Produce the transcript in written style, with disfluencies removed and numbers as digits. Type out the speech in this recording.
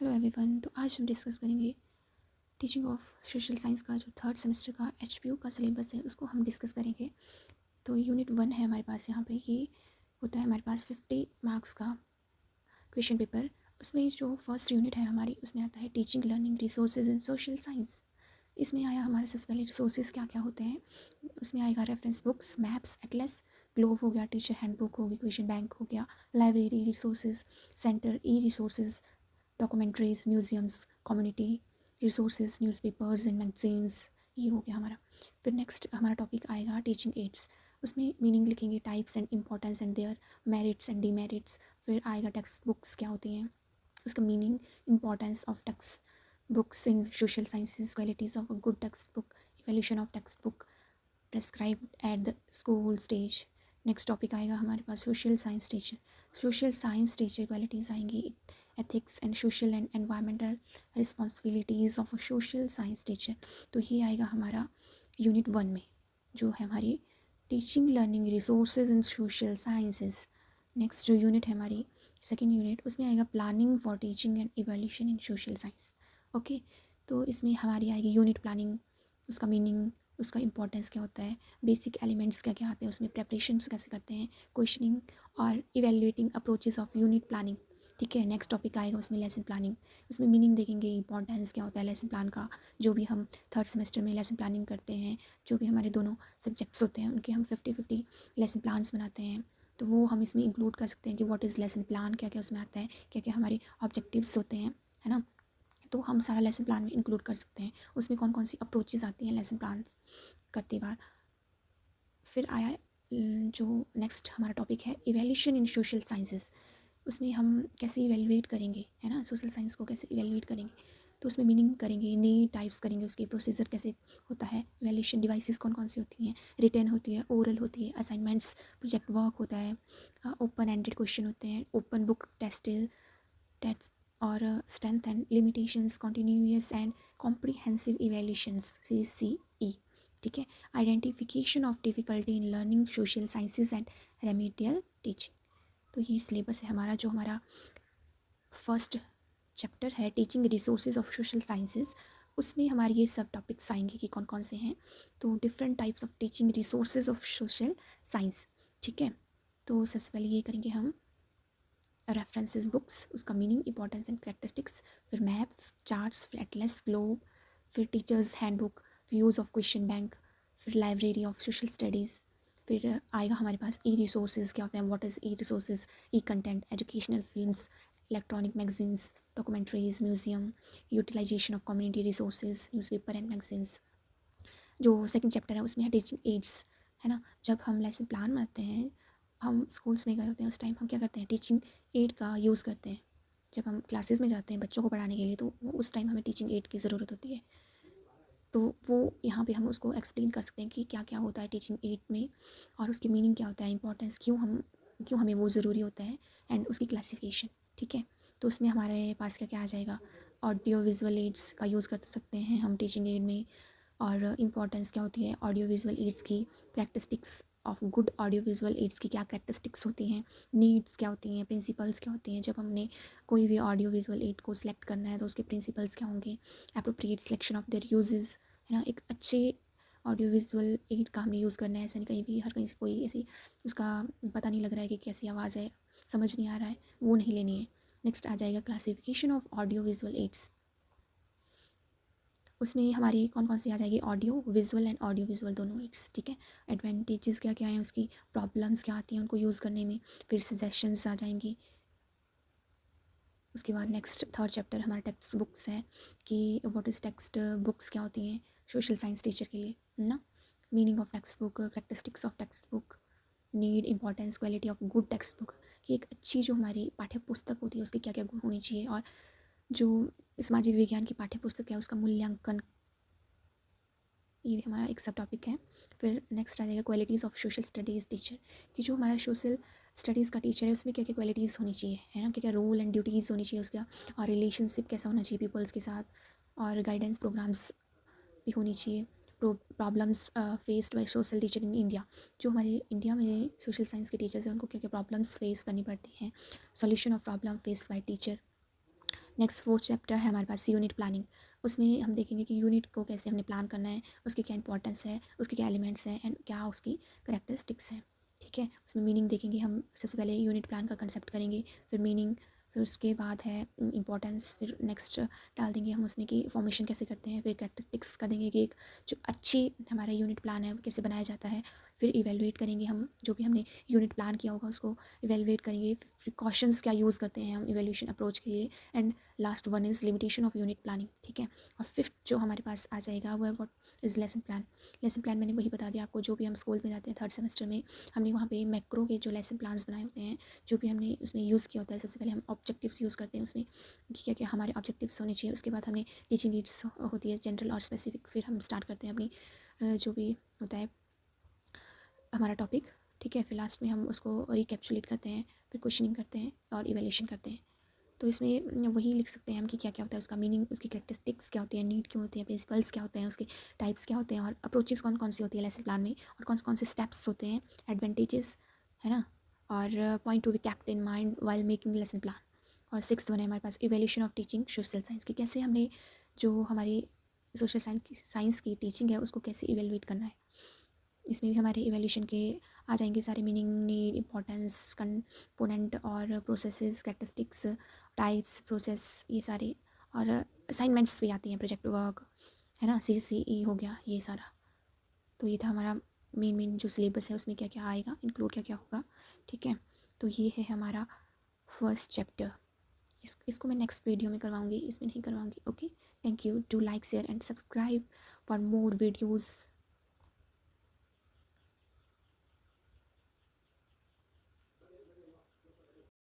Hello everyone. तो आज हम डिस्कस करेंगे टीचिंग ऑफ सोशल साइंस का जो थर्ड सेमेस्टर का एचपीयू का सिलेबस है उसको हम डिस्कस करेंगे। तो यूनिट 1 है हमारे पास। यहाँ पे ये होता है हमारे पास 50 मार्क्स का क्वेश्चन पेपर। उसमें जो फर्स्ट यूनिट है हमारी उसमें आता है teaching learning resources in social science. इसमें आया हमारे सबसे पहले रिसोर्सेज क्या क्या होते हैं। उसमें आएगा reference books, maps, atlas, globe हो गया, टीचर हैंडबुक होगी, क्वेश्चन बैंक हो गया, library resources centre, e resources, documentaries, museums, community resources, newspapers and magazines. ये हो गया हमारा। फिर नेक्स्ट हमारा टॉपिक आएगा टीचिंग एड्स। उसमें मीनिंग लिखेंगे, types and importance and their merits and demerits. फिर आएगा टेक्स्ट बुक्स क्या होती हैं, उसका meaning, importance of text books in social sciences, qualities of a good text book, evaluation of text book prescribed at the school stage. Next topic आएगा हमारे पास social science teacher. Social science teacher qualities आएंगी, ethics and social and environmental responsibilities of a social science teacher. तो ये आएगा हमारा unit 1 में, जो है हमारी teaching learning resources in social sciences. Next जो यूनिट है हमारी सेकेंड यूनिट, उसमें आएगा planning for teaching and evaluation in social science. Okay, तो इसमें हमारी आएगी यूनिट प्लानिंग, उसका मीनिंग, उसका इंपॉर्टेंस क्या होता है, बेसिक एलिमेंट्स क्या क्या आते हैं उसमें, प्रेपरेशंस कैसे करते हैं, क्वेश्चनिंग और evaluating approaches of unit planning. ठीक है, नेक्स्ट टॉपिक आएगा उसमें लेसन प्लानिंग। उसमें मीनिंग देखेंगे, इंपॉर्टेंस क्या होता है लेसन प्लान का, जो भी हम थर्ड सेमेस्टर में लेसन प्लानिंग करते हैं, जो भी हमारे दोनों सब्जेक्ट्स होते हैं उनके हम 50-50 लेसन प्लान्स बनाते हैं। तो वो हम इसमें इंक्लूड कर सकते हैं कि व्हाट इज़ लेसन प्लान, क्या क्या उसमें आता है, क्या क्या हमारे ऑब्जेक्टिव्स होते हैं, है ना। तो हम सारा लेसन प्लान में इंक्लूड कर सकते हैं, उसमें कौन कौन सी अप्रोचेज़ आती हैं लेसन प्लान करते बार। फिर आया जो नेक्स्ट हमारा टॉपिक है इवैल्यूएशन इन सोशल साइंसेस। उसमें हम कैसे इवेलुएट करेंगे, है ना, सोशल साइंस को कैसे इवेलुएट करेंगे। तो उसमें मीनिंग करेंगे, नई टाइप्स करेंगे, उसकी प्रोसीजर कैसे होता है, इवैल्यूएशन डिवाइसेस कौन कौन सी होती हैं, रिटर्न होती है, ओरल होती है, असाइनमेंट्स, प्रोजेक्ट वर्क होता है, ओपन एंडेड क्वेश्चन होते हैं, ओपन बुक टेस्ट और strength and limitations, continuous and comprehensive evaluations, CCE। ठीक है, identification of difficulty in learning social sciences and remedial teaching. तो ये सिलेबस है हमारा, जो हमारा फर्स्ट चैप्टर है teaching resources of social sciences. उसमें हमारे ये सब टॉपिक्स आएंगे कि कौन कौन से हैं। तो different types of teaching resources of social science. ठीक है, तो सबसे पहले ये करेंगे हम रेफरेंसेस बुक्स, उसका मीनिंग, इंपॉर्टेंस एंड कैरेक्टरिस्टिक्स। फिर मैप, चार्ट्स, फिर एटलस, ग्लोब, फिर टीचर्स हैंडबुक, फिर यूज़ ऑफ क्वेश्चन बैंक, फिर लाइब्रेरी ऑफ सोशल स्टडीज़। फिर आएगा हमारे पास ई रिसोर्सेज क्या होते हैं, what is e resources, e content, educational films, electronic magazines, documentaries, museum, utilisation of community resources, newspaper and magazines. जो सेकंड चैप्टर है उसमें है टीचिंग एड्स, है ना। जब हम लेसन प्लान बनाते हैं, हम स्कूल्स में गए होते हैं, उस टाइम हम क्या करते हैं, टीचिंग एड का यूज़ करते हैं। जब हम क्लासेस में जाते हैं बच्चों को पढ़ाने के लिए, तो उस टाइम हमें टीचिंग एड की ज़रूरत होती है। तो वो यहाँ पे हम उसको एक्सप्लेन कर सकते हैं कि क्या क्या होता है टीचिंग एड में, और उसकी मीनिंग क्या होता है, इंपॉर्टेंस क्यों हमें वो ज़रूरी होता है, एंड उसकी क्लासिफिकेशन। ठीक है, तो उसमें हमारे पास क्या क्या आ जाएगा, ऑडियो विजुअल एड्स का यूज़ कर सकते हैं हम टीचिंग एड में, और इम्पॉर्टेंस क्या होती है ऑडियो विजुअल एड्स की, characteristics of good audio visual aids की क्या प्रैक्टिस्टिक्स होती हैं, नीड्स क्या होती हैं, प्रिंसिपल्स क्या होती हैं। जब हमने कोई भी ऑडियो विजुअल एड को सिलेक्ट करना है तो उसके प्रिंसिपल्स क्या होंगे, appropriate selection of their uses, है ना। एक अच्छे ऑडियो विजुअल एड का हमने यूज़ करना है, ऐसा नहीं कहीं भी हर कहीं से कोई ऐसी उसका पता नहीं लग रहा है कि कैसी आवाज़ है, समझ नहीं आ रहा है, वो नहीं लेनी है। नेक्स्ट आ जाएगा classification of audio visual ads. उसमें हमारी कौन कौन सी आ जाएगी, audio visual and audio visual दोनों एड्स। ठीक है, एडवांटेजेस क्या क्या हैं उसकी, प्रॉब्लम्स क्या आती हैं उनको यूज़ करने में, फिर सजेशंस आ जाएंगी। उसके बाद नेक्स्ट थर्ड चैप्टर हमारा टेक्स्ट बुक्स है कि व्हाट इज़ टेक्स्ट बुक्स क्या होती हैं सोशल साइंस टीचर के लिए, है ना। Meaning of text book, characteristics of text book, need, importance, quality of good text book, कि एक अच्छी जो हमारी पाठ्य पुस्तक होती है उसकी क्या क्या गुण होनी चाहिए, और जो सामाजिक विज्ञान की पाठ्य पुस्तक है उसका मूल्यांकन, ये भी हमारा एक सब टॉपिक है। फिर नेक्स्ट आ जाएगा qualities of social studies teacher, कि जो हमारा सोशल स्टडीज़ का टीचर है उसमें क्या क्या क्वालिटीज़ होनी चाहिए, है ना, क्या क्या रोल एंड ड्यूटीज़ होनी चाहिए उसका, और रिलेशनशिप कैसा होना चाहिए पीपल्स के साथ, और गाइडेंस प्रोग्राम्स भी होनी चाहिए। Problems faced by social teacher in India, जो हमारे इंडिया में सोशल साइंस के टीचर्स हैं उनको क्या क्या प्रॉब्लम्स फेस करनी पड़ती हैं, solution of problem faced by teacher. Next fourth chapter है हमारे पास यूनिट प्लानिंग। उसमें हम देखेंगे कि यूनिट को कैसे हमने प्लान करना है, उसकी क्या इंपॉर्टेंस है, उसके क्या एलिमेंट्स हैं एंड क्या उसकी करेक्टरिस्टिक्स हैं। ठीक है, उसमें मीनिंग देखेंगे हम। सबसे पहले यूनिट प्लान का कंसेप्ट करेंगे, फिर मीनिंग, फिर उसके बाद है इंपॉर्टेंस, फिर नेक्स्ट डाल देंगे हम उसमें कि फॉर्मेशन कैसे करते हैं, फिर करेक्टरिस्टिक्स का देंगे कि एक जो अच्छी हमारा यूनिट प्लान है वो कैसे बनाया जाता है। फिर इवेलुएट करेंगे हम जो भी हमने यूनिट प्लान किया होगा उसको इवेलुएट करेंगे, प्रिकॉशंस क्या यूज़ करते हैं हम इवेल्यूशन अप्रोच के लिए, and last one is limitation of unit planning. ठीक है, और फिफ्थ जो हमारे पास आ जाएगा वो है what is lesson plan. Lesson plan मैंने वही बता दिया आपको, जो भी हम स्कूल में जाते हैं थर्ड सेमेस्टर में हमने वहाँ पे मैक्रो के जो लेसन प्लान्स बनाए होते हैं, जो भी हमने उसमें यूज़ किया होता है। सबसे पहले हम ऑब्जेक्टिव्स यूज़ करते हैं उसमें कि क्या क्या हमारे ऑब्जेक्टिव्स होने चाहिए। उसके बाद हमने टीचिंग नीड्स होती है जनरल और स्पेसिफिक, फिर हम स्टार्ट करते हैं अपनी जो भी होता है हमारा टॉपिक। ठीक है, फिर लास्ट में हम उसको रिकैप्चुलेट करते हैं, फिर क्वेश्चनिंग करते हैं और इवैल्यूएशन करते हैं। तो इसमें वही लिख सकते हैं हम कि क्या क्या होता है, उसका मीनिंग, उसकी कैरेक्टरिस्टिक्स क्या होती है, नीड क्यों होती है, प्रिंसिपल्स क्या होते हैं, उसके टाइप्स क्या होते हैं और अप्रोचेस कौन कौन सी होती है लेसन प्लान में, और कौन कौन से स्टेप्स होते हैं, एडवांटेजेस, है ना, और point to be kept in mind while making lesson plan. और सिक्स्थ वन है हमारे पास evaluation of teaching social science की, कैसे हमने जो हमारी सोशल साइंस की टीचिंग है उसको कैसे इवेलुएट करना है। इसमें भी हमारे इवैल्यूएशन के आ जाएंगे सारे मीनिंग, नीड, इंपॉर्टेंस, कंपोनेंट और प्रोसेसेस, कैरेक्टरिस्टिक्स, टाइप्स, प्रोसेस, ये सारे, और असाइनमेंट्स भी आती हैं, प्रोजेक्ट वर्क, है ना, CCE हो गया ये सारा। तो ये था हमारा मेन जो सिलेबस है उसमें क्या क्या आएगा, इंक्लूड क्या क्या होगा। ठीक है, तो ये है हमारा फर्स्ट चैप्टर। इसको मैं नेक्स्ट वीडियो में करवाऊँगी, इसमें नहीं करवाऊँगी। Okay, thank you, do like, share and subscribe for more videos.